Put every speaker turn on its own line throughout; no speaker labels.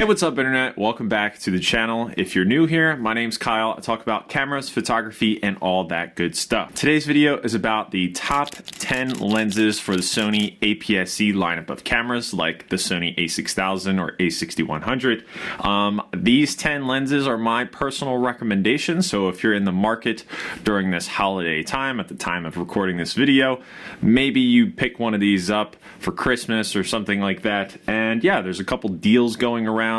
Hey, what's up, internet? Welcome back to the channel. If you're new here, my name's Kyle. I talk about cameras, photography, and all that good stuff. Today's video is about the top 10 lenses for the Sony APS-C lineup of cameras, like the Sony a6000 or a6100. These 10 lenses are my personal recommendations, so if you're in the market during this holiday time, at the time of recording this video, maybe you pick one of these up for Christmas or something like that. And yeah, there's a couple deals going around.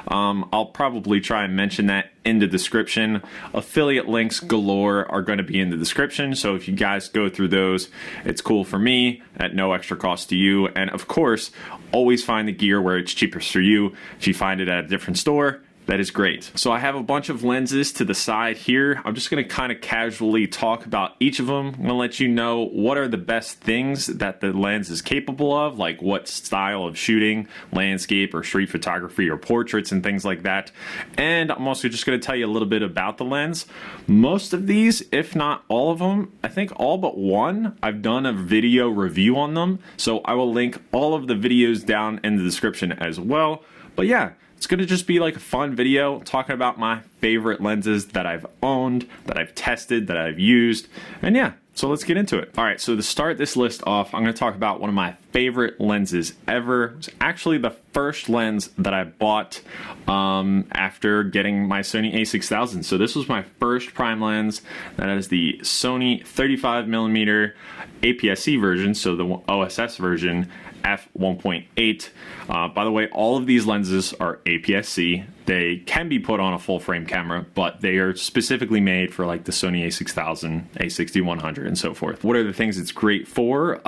I'll probably try and mention that in the description. Affiliate links galore are going to be in the description, so if you guys go through those, it's cool for me at no extra cost to you. And of course, always find the gear where it's cheapest for you. If you find it at a different store, that is great. So I have a bunch of lenses to the side here. I'm just going to kind of casually talk about each of them. I'm going to let you know what are the best things that the lens is capable of, like what style of shooting, landscape or street photography or portraits and things like that. And I'm also just going to tell you a little bit about the lens. Most of these, if not all of them, I think all but one, I've done a video review on them. So I will link all of the videos down in the description as well. But yeah, it's going to just be like a fun video talking about my favorite lenses that I've owned, that I've tested, that I've used, and yeah, so let's get into it. All right, so to start this list off, I'm going to talk about one of my favorite lenses ever. It was actually the first lens that I bought after getting my Sony a6000. So this was my first prime lens. That is the Sony 35mm APS-C version, so the OSS version, f1.8. By the way, all of these lenses are APS-C. They can be put on a full frame camera, but they are specifically made for like the Sony a6000, a6100, and so forth. What are the things it's great for?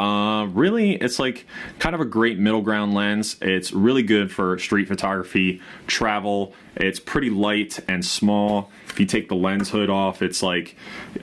Really, it's like kind of a great middle ground lens. It's really good for street photography, travel. It's pretty light and small. If you take the lens hood off, it's like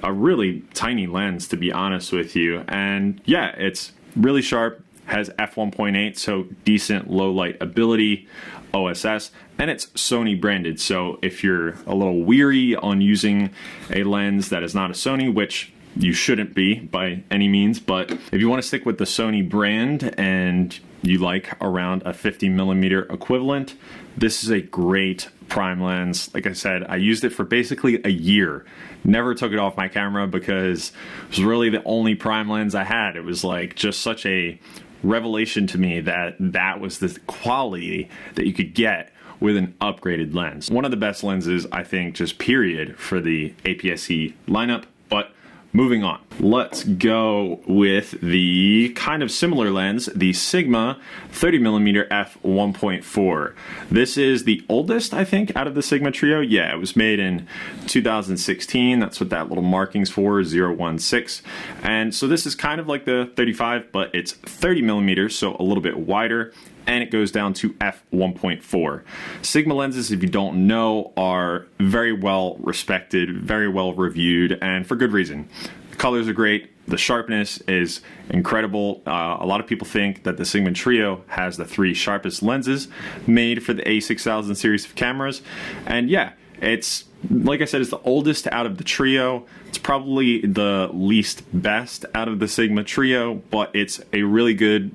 a really tiny lens, to be honest with you. And yeah, it's really sharp. Has f1.8, so decent low light ability, OSS, and it's Sony branded. So if you're a little weary on using a lens that is not a Sony, which you shouldn't be by any means, but if you want to stick with the Sony brand and you like around a 50mm equivalent, this is a great prime lens. Like I said, I used it for basically a year. Never took it off my camera because it was really the only prime lens I had. It was like just such a revelation to me that that was the quality that you could get with an upgraded lens. One of the best lenses, I think, just period, for the APS-C lineup. But moving on, let's go with the kind of similar lens, the Sigma 30mm f1.4. This is the oldest, I think, out of the Sigma trio. Yeah, it was made in 2016. That's what that little marking's for, 016. And so this is kind of like the 35, but it's 30mm, so a little bit wider. And it goes down to f1.4. Sigma lenses, if you don't know, are very well respected, very well reviewed, and for good reason. The colors are great. The sharpness is incredible. A lot of people think that the Sigma Trio has the 3 sharpest lenses made for the a6000 series of cameras. And yeah, it's, like I said, it's the oldest out of the trio. It's probably the least best out of the Sigma trio, but it's a really good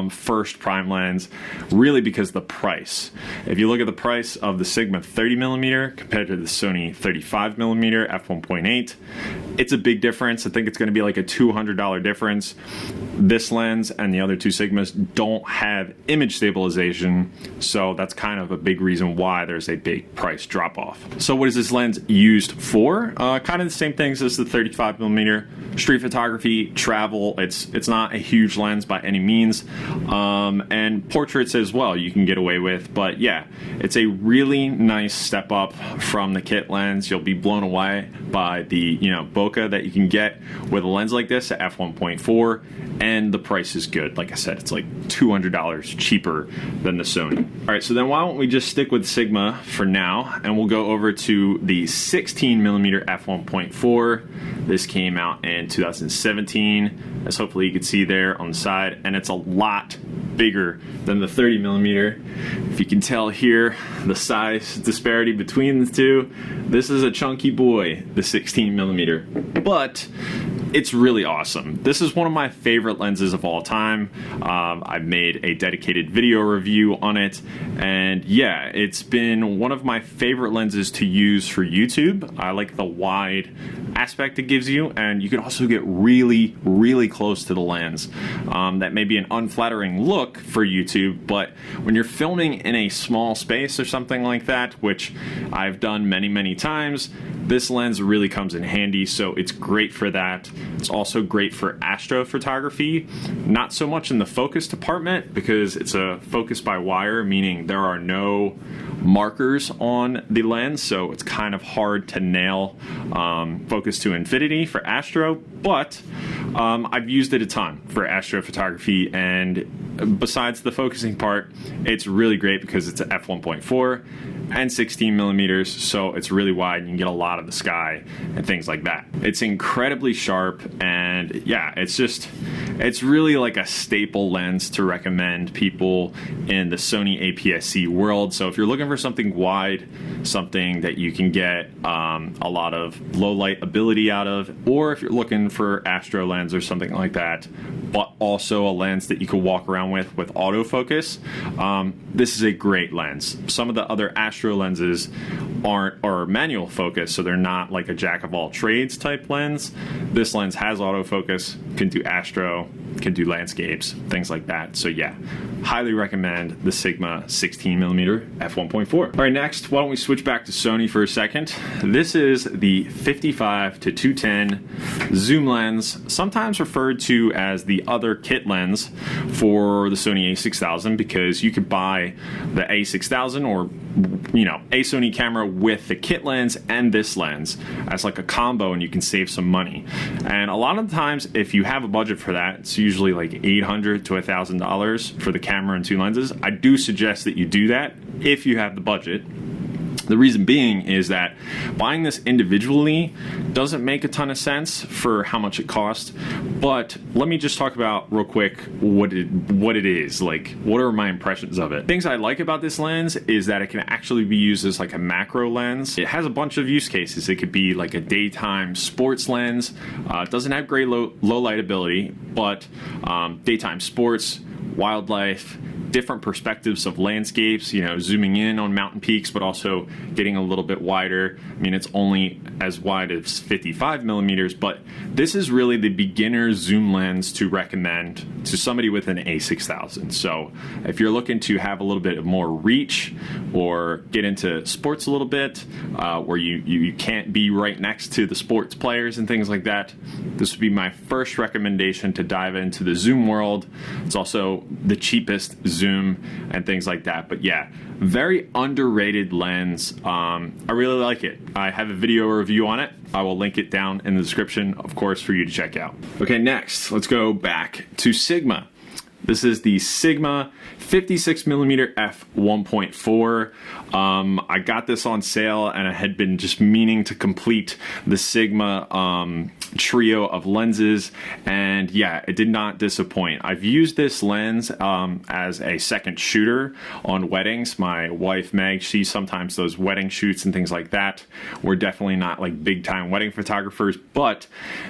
first prime lens, really because of the price. If you look at the price of the Sigma 30mm compared to the Sony 35mm f1.8, it's a big difference. I think it's going to be like a $200 difference. This lens and the other two Sigmas don't have image stabilization, so that's kind of a big reason why there's a big price drop off. So what is this lens used for? Kind of the same things as the 35mm. Street photography, travel. It's not a huge lens by any means, and portraits as well you can get away with. But yeah, it's a really nice step up from the kit lens. You'll be blown away by the bokeh that you can get with a lens like this at f1.4, and the price is good. Like I said, it's like $200 cheaper than the Sony. All right, so then why don't we just stick with Sigma for now, and we'll go over to the 16mm f1.4. This came out in 2017, as hopefully you can see there on the side, and it's a lot bigger than the 30mm. If you can tell here, the size disparity between the two, this is a chunky boy, the 16mm. But it's really awesome. This is one of my favorite lenses of all time. I've made a dedicated video review on it, and yeah, it's been one of my favorite lenses to use for YouTube. I like the wide aspect it gives you, and you can also get really, really close to the lens. That may be an unflattering look for YouTube, but when you're filming in a small space or something like that, which I've done many, many times, this lens really comes in handy, so it's great for that. It's also great for astrophotography, not so much in the focus department because it's a focus by wire, meaning there are no markers on the lens, so it's kind of hard to nail focus to infinity for astro, but I've used it a ton for astrophotography, and besides the focusing part, it's really great because it's an f1.4 and 16 millimeters, so it's really wide and you can get a lot of the sky and things like that. It's incredibly sharp, and yeah, it's really like a staple lens to recommend people in the Sony APS-C world. So if you're looking for something wide, something that you can get a lot of low light ability out of, or if you're looking for astro lens or something like that, but also a lens that you can walk around with autofocus, this is a great lens. Some of the other astro lenses are manual focus, so they're not like a jack of all trades type lens. This lens has autofocus, can do astro, can do landscapes, things like that. So yeah, highly recommend the Sigma 16mm f1.4. All right, next, why don't we switch back to Sony for a second? This is the 55-210 zoom lens, sometimes referred to as the other kit lens for the Sony a6000, because you could buy the a6000 or a Sony camera with the kit lens and this lens as like a combo, and you can save some money. And a lot of the times, if you have a budget for that, it's usually like $800 to $1,000 for the camera and two lenses. I do suggest that you do that if you have the budget. The reason being is that buying this individually doesn't make a ton of sense for how much it costs. But let me just talk about real quick what it is. Like, what are my impressions of it? Things I like about this lens is that it can actually be used as like a macro lens. It has a bunch of use cases. It could be like a daytime sports lens. It doesn't have great low light ability, but daytime sports, wildlife, different perspectives of landscapes, zooming in on mountain peaks, but also getting a little bit wider. I mean, it's only as wide as 55 millimeters, but this is really the beginner zoom lens to recommend to somebody with an a6000. So if you're looking to have a little bit of more reach or get into sports a little bit, where you can't be right next to the sports players and things like that, this would be my first recommendation to dive into the zoom world. It's also the cheapest zoom and things like that. But yeah, very underrated lens. I really like it. I have a video review on it. I will link it down in the description, of course, for you to check out. Okay, next, let's go back to Sigma. This is the Sigma 56mm f1.4. I got this on sale, and I had been just meaning to complete the Sigma trio of lenses, and yeah, it did not disappoint. I've used this lens as a second shooter on weddings. My wife Meg, she sometimes does wedding shoots and things like that. We're definitely not like big time wedding photographers, but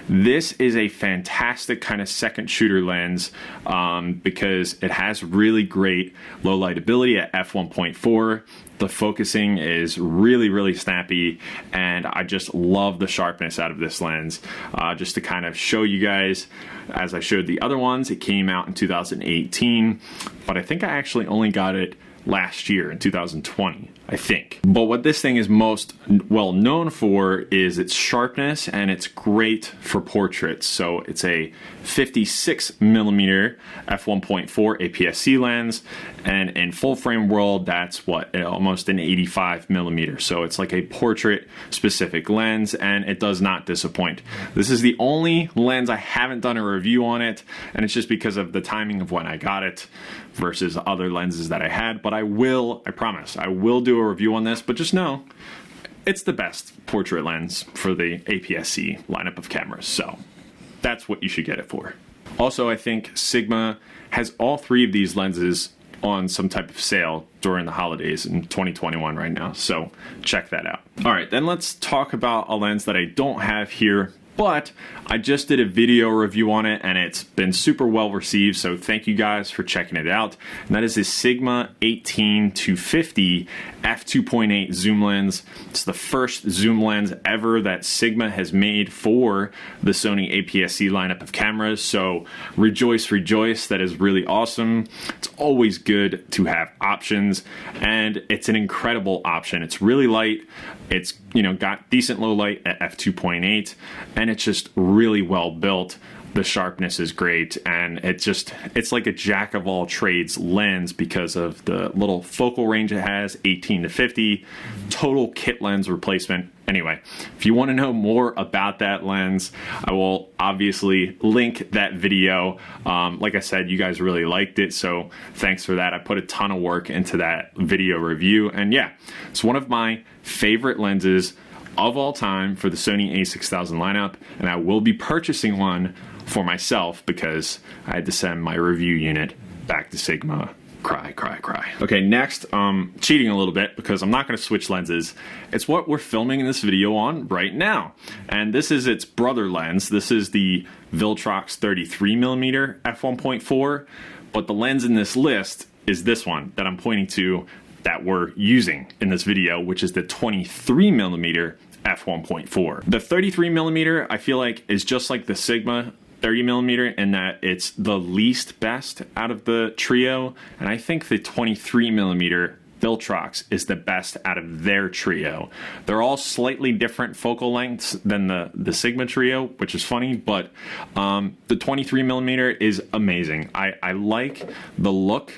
this is a fantastic kind of second shooter lens because it has really great low light ability at f1.4. The focusing is really, really snappy, and I just love the sharpness out of this lens. Just to kind of show you guys, as I showed the other ones, it came out in 2018, but I think I actually only got it last year in 2020, I think. But what this thing is most well known for is its sharpness, and it's great for portraits. So it's a 56mm f1.4 APS-C lens, and in full frame world, that's what, almost an 85mm. So it's like a portrait specific lens, and it does not disappoint. This is the only lens I haven't done a review on it, and it's just because of the timing of when I got it versus other lenses that I had. But I promise, I will do a review on this, but just know it's the best portrait lens for the APS-C lineup of cameras. So that's what you should get it for. Also, I think Sigma has all three of these lenses on some type of sale during the holidays in 2021 right now, so check that out. All right, then let's talk about a lens that I don't have here, but I just did a video review on it and it's been super well received, so thank you guys for checking it out. And that is the Sigma 18-50 f2.8 zoom lens. It's the first zoom lens ever that Sigma has made for the Sony APS-C lineup of cameras, so rejoice, rejoice. That is really awesome. It's always good to have options, and it's an incredible option. It's really light. It's, you know, got decent low light at f2.8, and it's just really well built. The sharpness is great, and it's like a jack of all trades lens because of the little focal range it has, 18-50, total kit lens replacement. Anyway, if you want to know more about that lens, I will obviously link that video. Like I said, you guys really liked it, so thanks for that. I put a ton of work into that video review, and yeah, it's one of my favorite lenses of all time for the Sony a6000 lineup, and I will be purchasing one for myself because I had to send my review unit back to Sigma. Cry, cry, cry. Okay, next, cheating a little bit because I'm not going to switch lenses. It's what we're filming this video on right now, and this is its brother lens. This is the Viltrox 33mm f1.4, but the lens in this list is this one that I'm pointing to that we're using in this video, which is the 23mm f1.4. The 33mm I feel like is just like the Sigma 30mm in that it's the least best out of the trio, and I think the 23mm Viltrox is the best out of their trio. They're all slightly different focal lengths than the Sigma trio, which is funny, but the 23mm is amazing. I like the look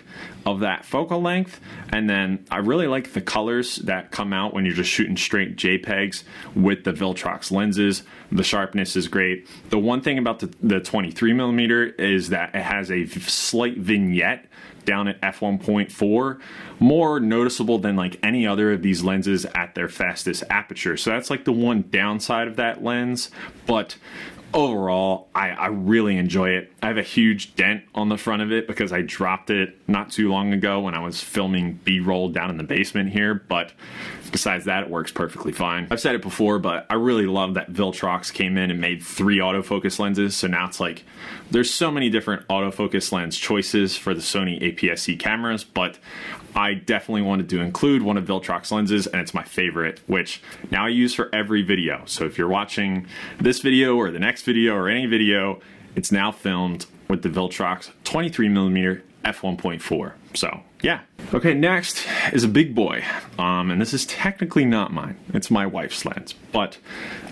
of that focal length, and then I really like the colors that come out when you're just shooting straight JPEGs with the Viltrox lenses. The sharpness is great. The one thing about the 23mm is that it has a slight vignette down at f1.4, more noticeable than like any other of these lenses at their fastest aperture. So that's like the one downside of that lens, but overall, I really enjoy it. I have a huge dent on the front of it because I dropped it not too long ago when I was filming B-roll down in the basement here, but besides that, it works perfectly fine. I've said it before, but I really love that Viltrox came in and made 3 autofocus lenses, so now it's like there's so many different autofocus lens choices for the Sony APS-C cameras, but I definitely wanted to include one of Viltrox lenses, and it's my favorite, which now I use for every video. So if you're watching this video or the next video or any video, it's now filmed with the Viltrox 23mm f1.4. So yeah. Okay, next is a big boy, and this is technically not mine. It's my wife's lens, but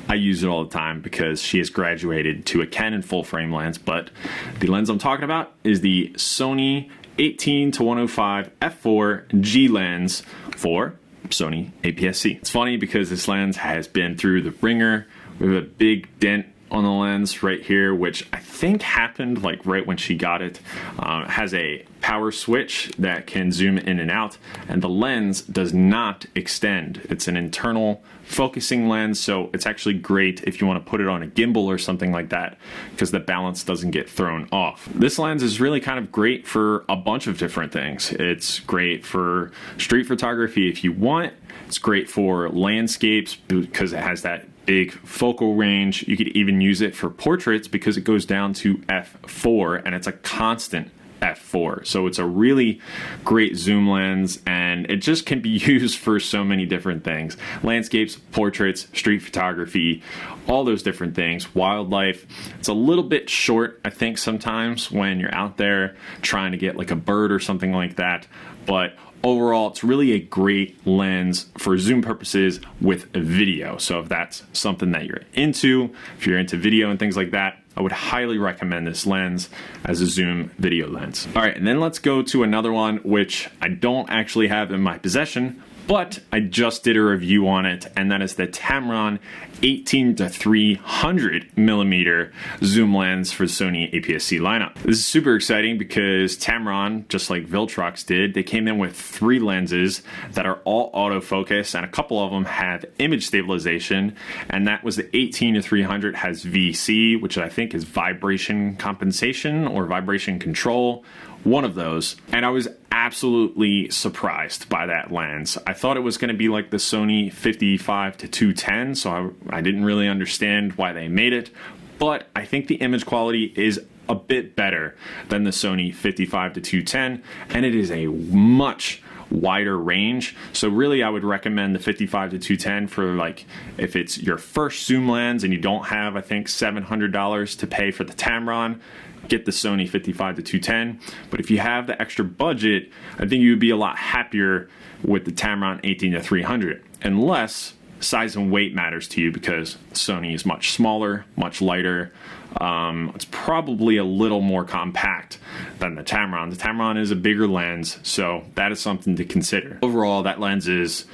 I use it all the time because she has graduated to a Canon full-frame lens, but the lens I'm talking about is the Sony 18-105 f4 G lens for Sony APS-C. It's funny because this lens has been through the ringer. We have a big dent on the lens right here, which I think happened like right when she got it. It has a power switch that can zoom in and out, and the lens does not extend. It's an internal focusing lens, so it's actually great if you want to put it on a gimbal or something like that because the balance doesn't get thrown off. This lens is really kind of great for a bunch of different things. It's great for street photography if you want. It's great for landscapes because it has that big focal range. You could even use it for portraits because it goes down to f4 and it's a constant f4. So it's a really great zoom lens, and it just can be used for so many different things. Landscapes, portraits, street photography, all those different things. Wildlife. It's a little bit short, I think, sometimes when you're out there trying to get like a bird or something like that. But overall, it's really a great lens for zoom purposes with video. So if that's something that you're into, if you're into video and things like that, I would highly recommend this lens as a zoom video lens. All right, and then let's go to another one, which I don't actually have in my possession, but I just did a review on it, and that is the Tamron 18-300mm zoom lens for the Sony APS-C lineup. This is super exciting because Tamron, just like Viltrox did, they came in with 3 lenses that are all autofocus, and a couple of them have image stabilization, and that was the 18-300 has VC, which I think is vibration compensation or vibration control, one of those, and I was absolutely surprised by that lens. I thought it was going to be like the Sony 55-210, so I didn't really understand why they made it, but I think the image quality is a bit better than the Sony 55-210, and it is a much wider range. So really I would recommend the 55-210 for, like, if it's your first zoom lens and you don't have, I think, $700 to pay for the Tamron, get the Sony 55-210. But if you have the extra budget, I think you would be a lot happier with the Tamron 18-300, unless size and weight matters to you, because Sony is much smaller, much lighter. It's probably a little more compact than the Tamron. The Tamron is a bigger lens, so that is something to consider. Overall, that lens is,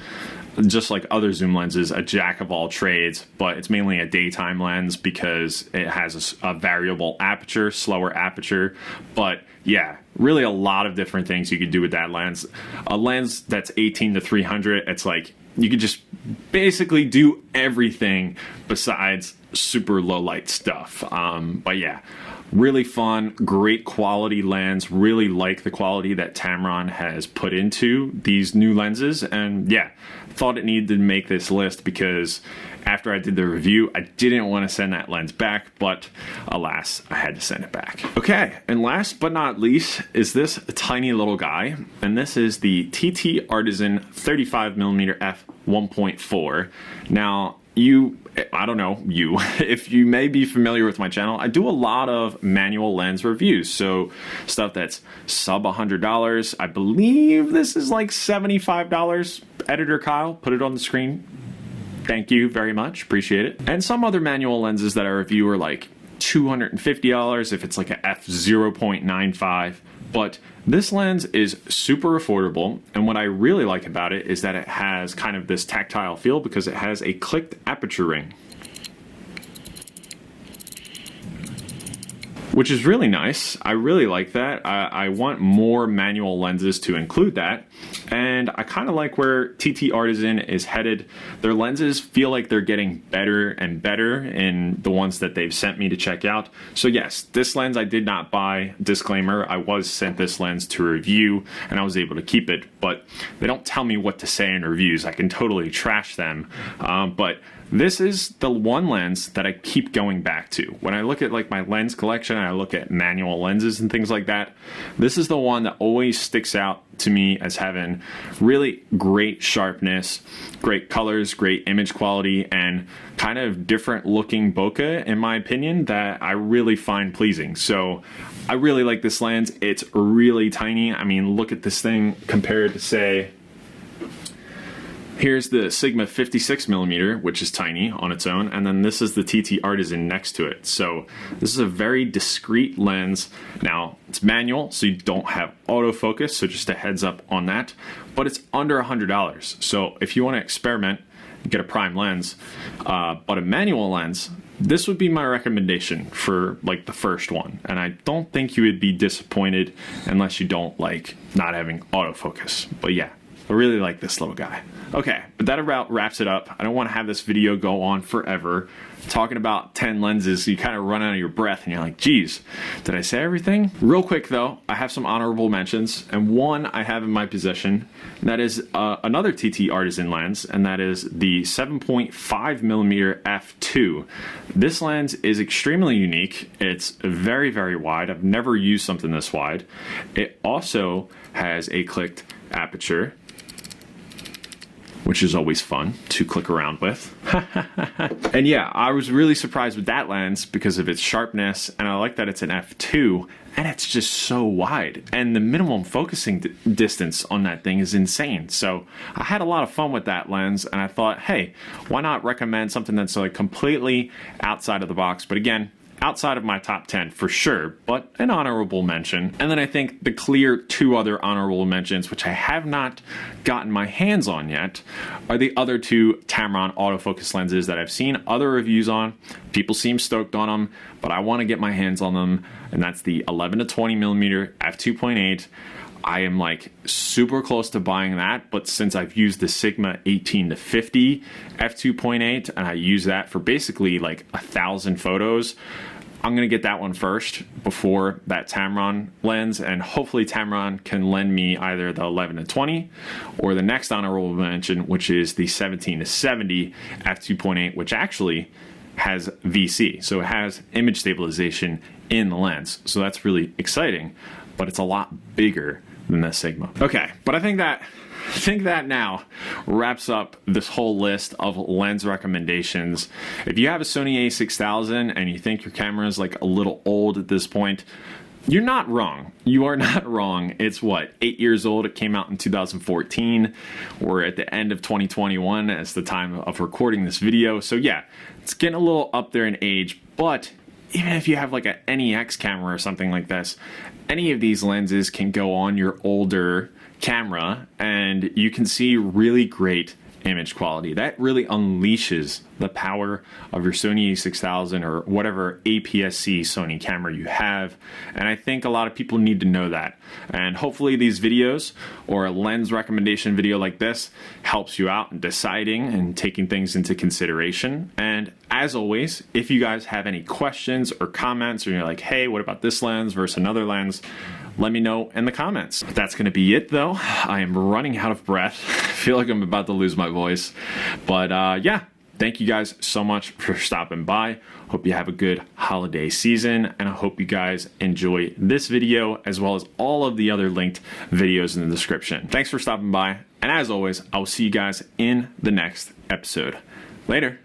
just like other zoom lenses, a jack of all trades, but it's mainly a daytime lens because it has a variable aperture, slower aperture. But yeah, really a lot of different things you could do with that lens. A lens that's 18-300, it's like you could just basically do everything besides super low light stuff. But yeah, really fun, great quality lens. Really like the quality that Tamron has put into these new lenses. And yeah, thought it needed to make this list because after I did the review, I didn't want to send that lens back, but alas, I had to send it back. Okay, and last but not least is this tiny little guy, and this is the TTArtisan 35mm f1.4. Now, I don't know, if you may be familiar with my channel, I do a lot of manual lens reviews. So stuff that's sub $100. I believe this is like $75. Editor Kyle, put it on the screen. Thank you very much, appreciate it. And some other manual lenses that I review are like $250 if it's like a f0.95. But this lens is super affordable, and what I really like about it is that it has kind of this tactile feel because it has a clicked aperture ring, which is really nice. I really like that. I want more manual lenses to include that, and I kind of like where TTArtisan is headed. Their lenses feel like they're getting better and better in the ones that they've sent me to check out. So yes, this lens I did not buy. Disclaimer, I was sent this lens to review and I was able to keep it, but they don't tell me what to say in reviews. I can totally trash them, but this is the one lens that I keep going back to. When I look at like my lens collection, I look at manual lenses and things like that, this is the one that always sticks out to me as having really great sharpness, great colors, great image quality, and kind of different looking bokeh, in my opinion, that I really find pleasing. So I really like this lens. It's really tiny. I mean, look at this thing compared to, say, here's the Sigma 56mm, which is tiny on its own, and then this is the TTArtisan next to it. So this is a very discreet lens. Now, it's manual, so you don't have autofocus, so just a heads up on that, but it's under $100. So if you want to experiment, get a prime lens, but a manual lens, this would be my recommendation for like the first one. And I don't think you would be disappointed unless you don't like not having autofocus. But yeah, I really like this little guy. Okay, but that about wraps it up. I don't want to have this video go on forever. Talking about 10 lenses, you kind of run out of your breath and you're like, geez, did I say everything? Real quick though, I have some honorable mentions, and one I have in my possession, and that is another TTArtisan lens, and that is the 7.5mm f2. This lens is extremely unique. It's very, very wide. I've never used something this wide. It also has a clicked aperture, which is always fun to click around with. And yeah, I was really surprised with that lens because of its sharpness, and I like that it's an f2, and it's just so wide. And the minimum focusing distance on that thing is insane. So I had a lot of fun with that lens, and I thought, hey, why not recommend something that's like completely outside of the box? But again, outside of my top 10 for sure, but an honorable mention. And then I think the clear two other honorable mentions, which I have not gotten my hands on yet, are the other two Tamron autofocus lenses that I've seen other reviews on. People seem stoked on them, but I want to get my hands on them, and that's the 11-20mm f2.8. I am like super close to buying that, but since I've used the Sigma 18-50 f2.8 and I use that for basically like 1,000 photos, I'm going to get that one first before that Tamron lens, and hopefully Tamron can lend me either the 11-20 or the next honorable mention, which is the 17-70 f2.8, which actually has VC, so it has image stabilization in the lens. So that's really exciting, but it's a lot bigger than the Sigma. Okay, but I think that now wraps up this whole list of lens recommendations. If you have a Sony a6000 and you think your camera is like a little old at this point, you're not wrong. You are not wrong. It's what, 8 years old? It came out in 2014. We're at the end of 2021 as the time of recording this video. So yeah, it's getting a little up there in age, but even if you have like an NEX camera or something like this, any of these lenses can go on your older camera and you can see really great image quality. That really unleashes the power of your Sony a6000 or whatever APS-C Sony camera you have, and I think a lot of people need to know that. And hopefully these videos or a lens recommendation video like this helps you out in deciding and taking things into consideration. And as always, if you guys have any questions or comments, or you're like, hey, what about this lens versus another lens, let me know in the comments. That's going to be it though. I am running out of breath. I feel like I'm about to lose my voice. But yeah, thank you guys so much for stopping by. Hope you have a good holiday season, and I hope you guys enjoy this video as well as all of the other linked videos in the description. Thanks for stopping by, and as always, I will see you guys in the next episode. Later.